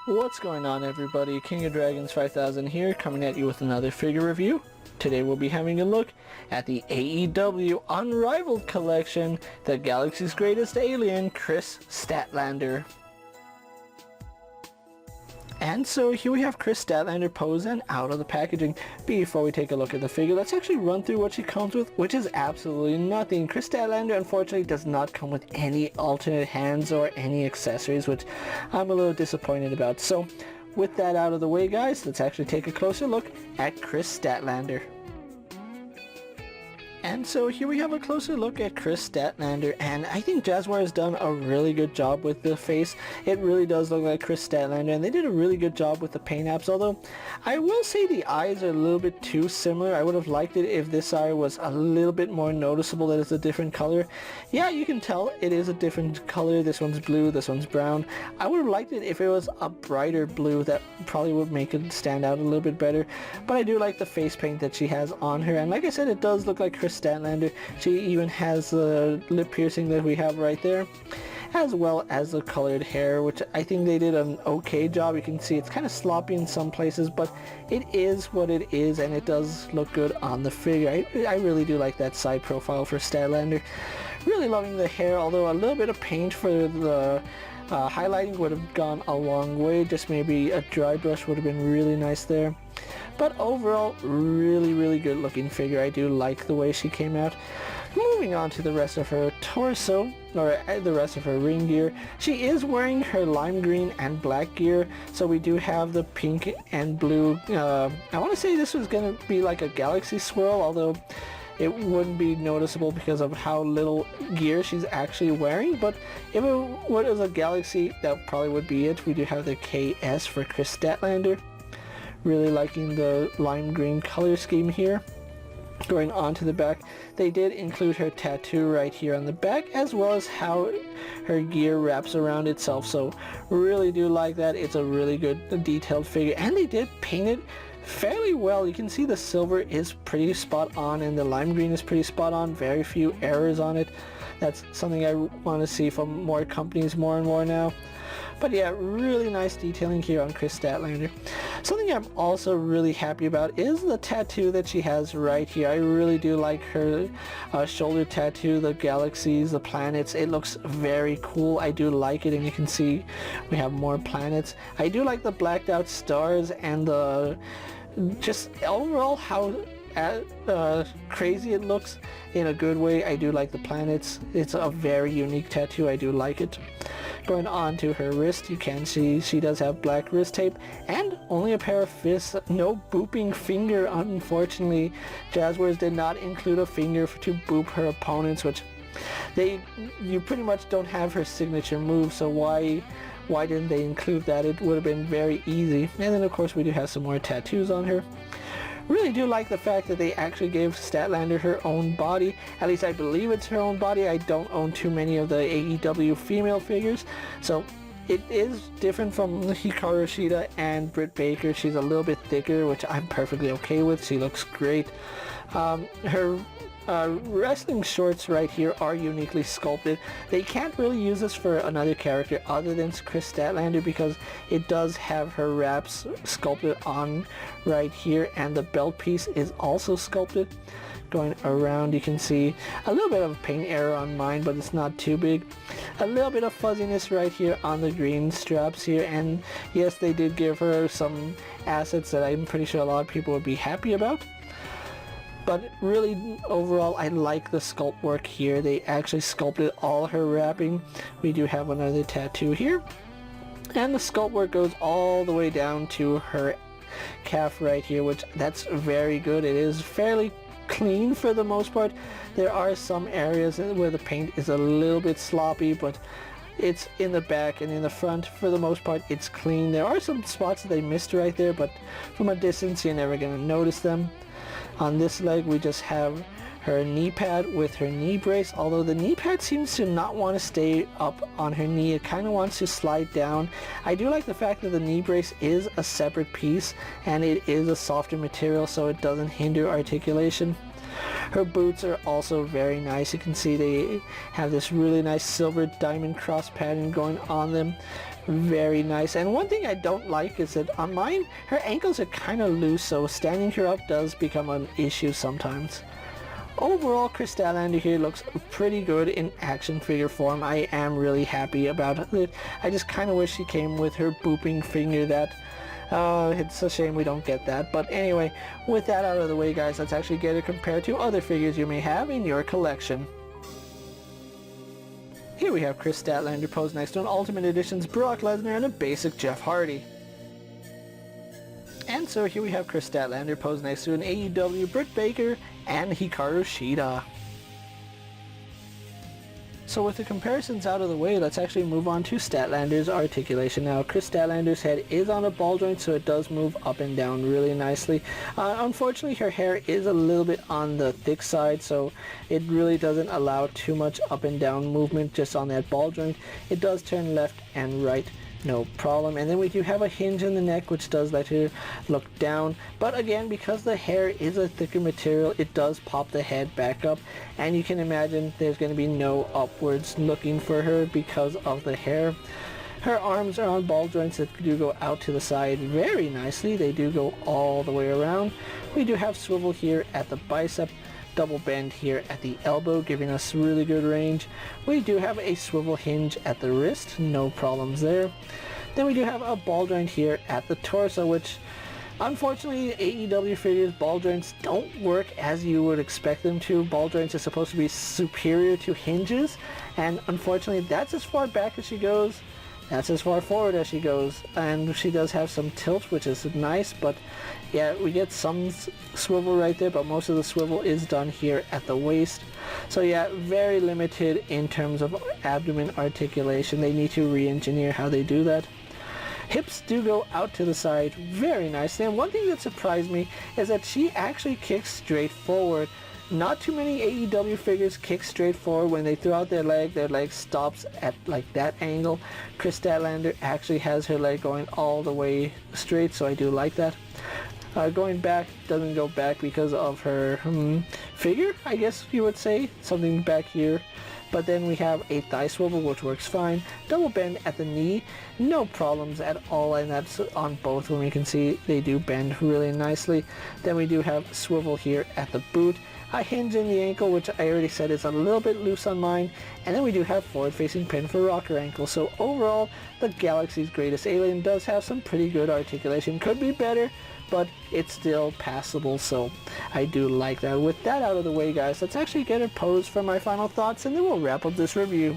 What's going on, everybody? King of Dragons 5000 here, coming at you with another figure review. Today we'll be having a look at the AEW Unrivaled collection, the Galaxy's Greatest Alien, Kris Statlander. And so here we have Kris Statlander posed and out of the packaging. Before we take a look at the figure, let's actually run through what she comes with, which is absolutely nothing. Kris Statlander unfortunately does not come with any alternate hands or any accessories, which I'm a little disappointed about. So with that out of the way, guys, let's actually take a closer look at Kris Statlander. And so here we have a closer look at Kris Statlander, and I think Jazzware has done a really good job with the face. It really does look like Kris Statlander, and they did a really good job with the paint apps, although I will say the eyes are a little bit too similar. I would have liked it if this eye was a little bit more noticeable that it's a different color. Yeah, you can tell it is a different color. This one's blue, this one's brown. I would have liked it if it was a brighter blue. That probably would make it stand out a little bit better, but I do like the face paint that she has on her, and like I said, it does look like Kris Statlander. She even has the lip piercing that we have right there, as well as the colored hair, which I think they did an okay job. You can see it's kind of sloppy in some places, but it is what it is, and it does look good on the figure. I really do like that side profile for Statlander. Really loving the hair, although a little bit of paint for the highlighting would have gone a long way. Just maybe a dry brush would have been really nice there. But overall, really good looking figure. I do like the way she came out. Moving on to the rest of her torso, or the rest of her ring gear. She is wearing her lime green and black gear, so we do have the pink and blue. I want to say this was going to be like a galaxy swirl, although it wouldn't be noticeable because of how little gear she's actually wearing, but if it was a galaxy, that probably would be it. We do have the KS for Kris Statlander. Really liking the lime green color scheme here. Going on to the back, they did include her tattoo right here on the back, as well as how her gear wraps around itself, so really do like that. It's a really good detailed figure, and they did paint it fairly well. You can see the silver is pretty spot on and the lime green is pretty spot on. Very few errors on it. That's something I want to see from more companies more and more now. But yeah, really nice detailing here on Kris Statlander. Something I'm also really happy about is the tattoo that she has right here. I really do like her shoulder tattoo, the galaxies, the planets. It looks very cool. I do like it, and you can see we have more planets. I do like the blacked out stars and the just overall how crazy it looks in a good way. I do like the planets. It's a very unique tattoo. I do like it. Going on to her wrist, you can see she does have black wrist tape and only a pair of fists. No booping finger, unfortunately. Jazzwares did not include a finger to boop her opponents, which you pretty much don't have her signature move, so why didn't they include that? It would have been very easy. And then of course we do have some more tattoos on her. Really do like the fact that they actually gave Statlander her own body. At least I believe it's her own body. I don't own too many of the AEW female figures, so it is different from Hikaru Shida and Britt Baker. She's a little bit thicker, which I'm perfectly okay with. She looks great. Her wrestling shorts right here are uniquely sculpted. They can't really use this for another character other than Kris Statlander because it does have her wraps sculpted on right here, and the belt piece is also sculpted. Going around, you can see a little bit of paint error on mine, but it's not too big. A little bit of fuzziness right here on the green straps here, and yes, they did give her some assets that I'm pretty sure a lot of people would be happy about. But really, overall, I like the sculpt work here. They actually sculpted all her wrapping. We do have another tattoo here. And the sculpt work goes all the way down to her calf right here, which that's very good. It is fairly clean for the most part. There are some areas where the paint is a little bit sloppy, but it's in the back and in the front. For the most part, it's clean. There are some spots that they missed right there, but from a distance, you're never going to notice them. On this leg, we just have her knee pad with her knee brace, although the knee pad seems to not want to stay up on her knee. It kind of wants to slide down. I do like the fact that the knee brace is a separate piece and it is a softer material, so it doesn't hinder articulation. Her boots are also very nice. You can see they have this really nice silver diamond cross pattern going on them. Very nice. And one thing I don't like is that on mine, her ankles are kind of loose, so standing her up does become an issue sometimes. Overall, Kris Statlander here looks pretty good in action figure form. I am really happy about it. I just kind of wish she came with her booping finger. That it's a shame we don't get that. But anyway, with that out of the way, guys, let's actually get it compared to other figures you may have in your collection. Here we have Kris Statlander posed next to an Ultimate Edition's Brock Lesnar and a basic Jeff Hardy. And so here we have Kris Statlander posed next to an AEW Britt Baker and Hikaru Shida. So with the comparisons out of the way, let's actually move on to Statlander's articulation. Now, Kris Statlander's head is on a ball joint, so it does move up and down really nicely. Unfortunately, her hair is a little bit on the thick side, so it really doesn't allow too much up and down movement just on that ball joint. It does turn left and right, no problem. And then we do have a hinge in the neck, which does let her look down, but again, because the hair is a thicker material, it does pop the head back up, and you can imagine there's going to be no upwards looking for her because of the hair. Her arms are on ball joints that do go out to the side very nicely. They do go all the way around. We do have swivel here at the bicep, double bend here at the elbow, giving us really good range. We do have a swivel hinge at the wrist, no problems there. Then we do have a ball joint here at the torso, which unfortunately AEW figures ball joints don't work as you would expect them to. Ball joints are supposed to be superior to hinges, and unfortunately that's as far back as she goes. That's as far forward as she goes, and she does have some tilt, which is nice, but yeah, we get some swivel right there, but most of the swivel is done here at the waist. So yeah, very limited in terms of abdomen articulation. They need to re-engineer how they do that. Hips do go out to the side very nicely, and one thing that surprised me is that she actually kicks straight forward. Not too many AEW figures kick straight forward when they throw out their leg stops at like that angle. Kris Statlander actually has her leg going all the way straight, so I do like that. Going back doesn't go back because of her figure, I guess you would say, something back here. But then we have a thigh swivel, which works fine. Double bend at the knee, no problems at all, and that's on both when we can see they do bend really nicely. Then we do have swivel here at the boot. A hinge in the ankle, which I already said is a little bit loose on mine, and then we do have forward-facing pin for rocker ankle. So overall, the Galaxy's Greatest Alien does have some pretty good articulation. Could be better, but it's still passable, so I do like that. With that out of the way, guys, let's actually get her posed for my final thoughts, and then we'll wrap up this review.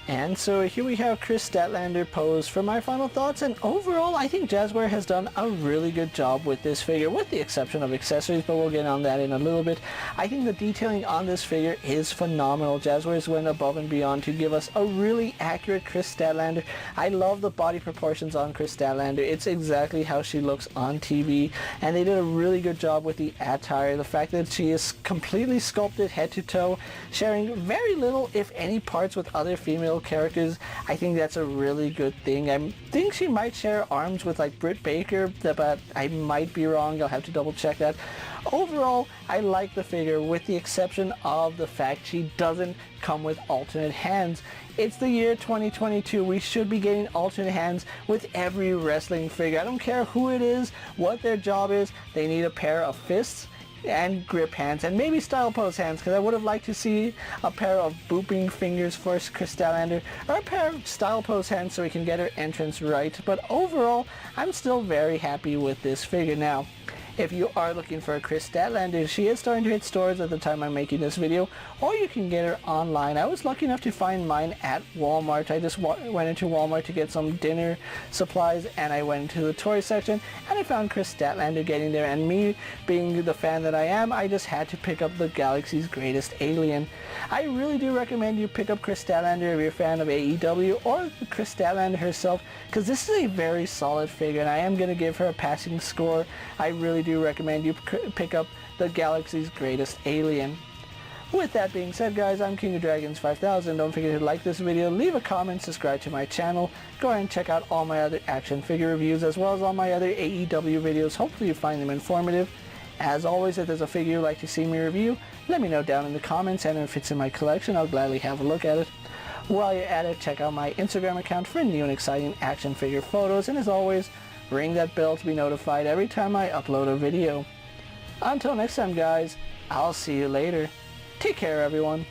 And so here we have Kris Statlander posed for my final thoughts, and overall I think Jazzware has done a really good job with this figure, with the exception of accessories, but we'll get on that in a little bit. I think the detailing on this figure is phenomenal. Jazzware's went above and beyond to give us a really accurate Kris Statlander. I love the body proportions on Kris Statlander. It's exactly how she looks on TV, and they did a really good job with the attire. The fact that she is completely sculpted head to toe, sharing very little, if any, parts with other female characters. I think that's a really good thing. I think she might share arms with like Britt Baker, but I might be wrong. I'll have to double check that. Overall, I like the figure with the exception of the fact she doesn't come with alternate hands. It's the year 2022. We should be getting alternate hands with every wrestling figure. I don't care who it is, what their job is. They need a pair of fists and grip hands, and maybe style pose hands, because I would have liked to see a pair of booping fingers for Kris Statlander, or a pair of style pose hands so we can get her entrance right. But overall, I'm still very happy with this figure. Now, if you are looking for a Kris Statlander, she is starting to hit stores at the time I'm making this video, or you can get her online. I was lucky enough to find mine at Walmart. I just went into Walmart to get some dinner supplies, and I went into the toy section, and I found Kris Statlander getting there, and me being the fan that I am, I just had to pick up the Galaxy's Greatest Alien. I really do recommend you pick up Kris Statlander if you're a fan of AEW, or Kris Statlander herself, because this is a very solid figure, and I am going to give her a passing score. I really do recommend you pick up the Galaxy's Greatest Alien. With that being said, guys, I'm KingofDragons 5000. Don't forget to like this video, leave a comment, subscribe to my channel. Go ahead and check out all my other action figure reviews as well as all my other AEW videos. Hopefully you find them informative. As always, if there's a figure you'd like to see me review, let me know down in the comments, and if it's in my collection, I'll gladly have a look at it. While you're at it, check out my Instagram account for new and exciting action figure photos, and as always, ring that bell to be notified every time I upload a video. Until next time, guys, I'll see you later. Take care, everyone.